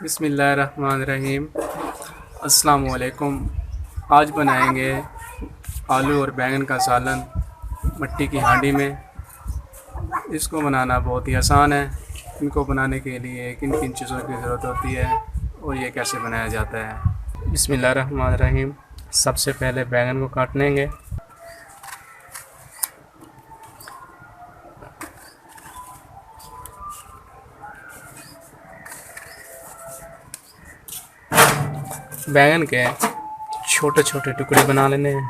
बिस्मिल्लाहिर्रहमानिर्रहीम। अस्सलाम वालेकुम। आज बनाएंगे आलू और बैंगन का सालन मिट्टी की हांडी में। इसको बनाना बहुत ही आसान है। इनको बनाने के लिए किन किन चीज़ों की ज़रूरत होती है और ये कैसे बनाया जाता है। बिस्मिल्लाहिर्रहमानिर्रहीम। सबसे पहले बैंगन को काट लेंगे। बैंगन के छोटे छोटे टुकड़े बना लेने हैं।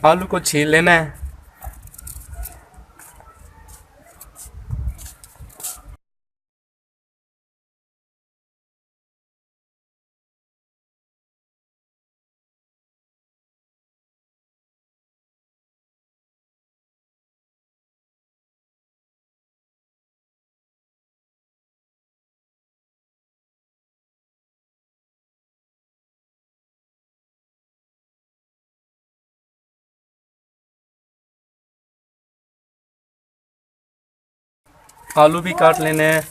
आलू को छील लेना है। आलू भी काट लेने हैं।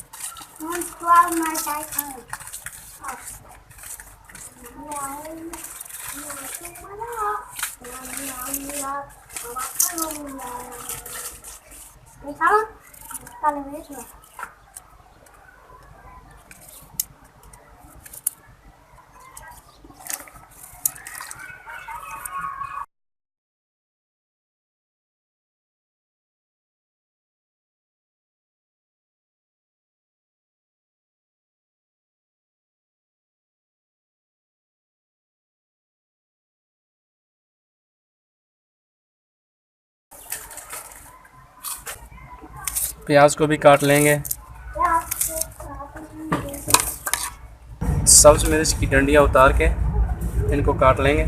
प्याज को भी काट लेंगे। सब्ज़ मिर्च की डंडियाँ उतार के इनको काट लेंगे।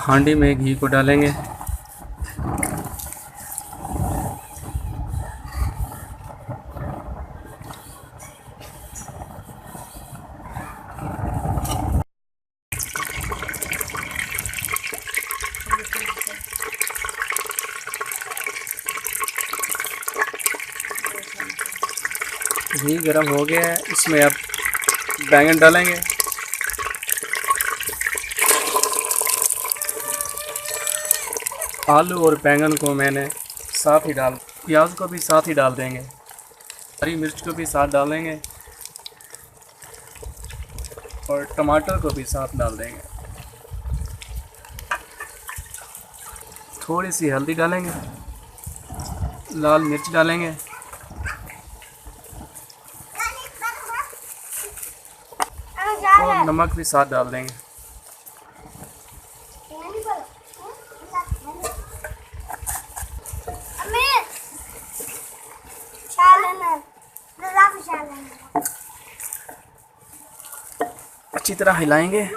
हांडी में घी को डालेंगे। घी गर्म हो गया है, इसमें अब बैंगन डालेंगे। आलू और बैंगन को मैंने साथ ही प्याज को भी साथ ही डाल देंगे। हरी मिर्च को भी साथ डालेंगे और टमाटर को भी साथ डाल देंगे। थोड़ी सी हल्दी डालेंगे, लाल मिर्च डालेंगे और नमक भी साथ डाल देंगे। अच्छी तरह हिलाएंगे।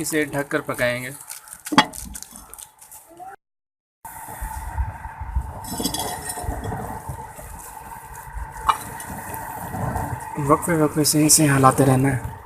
इसे ढककर पकाएंगे। वक्फे वक्फे से इसे हिलाते रहना है।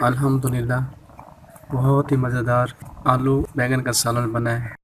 अल्हम्दुलिल्लाह बहुत ही मज़ेदार आलू बैंगन का सालन बना है।